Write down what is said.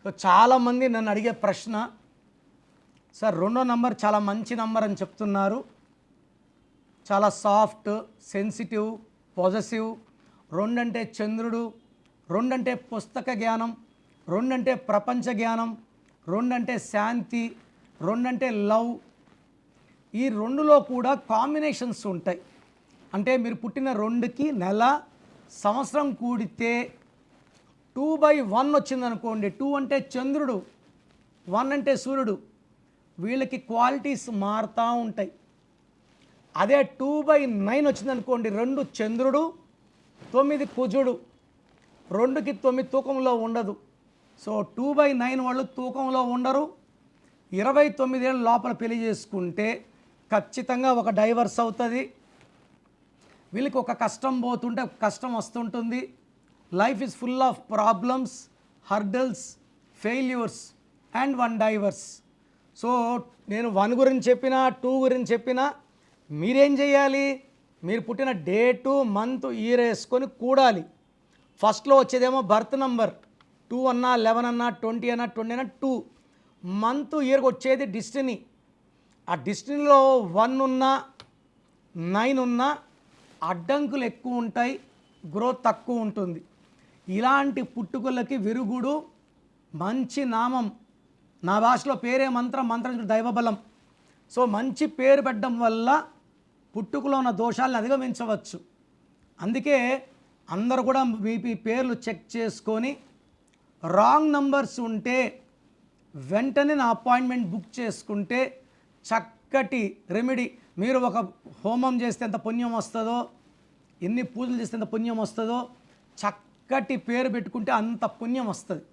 So చాలామంది నన్ను అడిగే ప్రశ్న, సార్ రెండో నంబర్ చాలా మంచి నంబర్ అని చెప్తున్నారు, చాలా సాఫ్ట్, సెన్సిటివ్, పాజిటివ్, 2 అంటే చంద్రుడు, 2 అంటే పుస్తక జ్ఞానం, 2 అంటే ప్రపంచ జ్ఞానం, 2 అంటే శాంతి, 2 అంటే లవ్. ఈ 2లో కూడా కాంబినేషన్స్ ఉంటాయి. అంటే మీరు పుట్టిన 2కి నెల సంవత్సరం కూడితే 2/1 వచ్చిందనుకోండి. 2 అంటే చంద్రుడు, 1 అంటే సూర్యుడు. వీళ్ళకి క్వాలిటీస్ మారుతూ ఉంటాయి. అదే 2/9 వచ్చిందనుకోండి, 2 చంద్రుడు, 9 కుజుడు. 2కి 9 తూకంలో ఉండదు. సో 2/9 వాళ్ళు తూకంలో ఉండరు. 29 ఏళ్ళ లోపల పెళ్లి చేసుకుంటే ఖచ్చితంగా ఒక డైవర్స్ అవుతుంది. వీళ్ళకి ఒక కష్టం పోతుంటే ఒక కష్టం వస్తుంటుంది. Life is full of problems, hurdles, failures and 1 divorce. So నేను 1 గురించి చెప్పినా, 2 గురించి చెప్పినా మీరేం చేయాలి? మీరు పుట్టిన డేటు, మంత్, ఇయర్ వేసుకొని కూడాలి. ఫస్ట్లో వచ్చేదేమో బర్త్ నంబర్, 2 అన్నా, 11 అన్నా, 20 అన్నా, 20 అన్నా 2. మంత్, ఇయర్కి వచ్చేది డిస్టినీ. ఆ డిస్టినీలో 1 ఉన్నా, 9 ఉన్నా అడ్డంకులు ఎక్కువ ఉంటాయి, గ్రోత్ తక్కువ ఉంటుంది. ఇలాంటి పుట్టుకలకి విరుగుడు మంచి నామం. నా భాషలో పేరే మంత్రం, మంత్రం దైవబలం. సో మంచి పేరు పెట్టడం వల్ల పుట్టుకలో ఉన్న దోషాలను అధిగమించవచ్చు. అందుకే అందరూ కూడా మీ పేర్లు చెక్ చేసుకొని రాంగ్ నంబర్స్ ఉంటే వెంటనే నా అపాయింట్మెంట్ బుక్ చేసుకుంటే చక్కటి రెమెడీ. మీరు ఒక హోమం చేస్తే ఎంత పుణ్యం వస్తుందో, ఎన్ని పూజలు చేస్తే ఎంత పుణ్యం వస్తుందో, చక్కటి పేరు పెట్టుకుంటే అంత పుణ్యం వస్తుంది.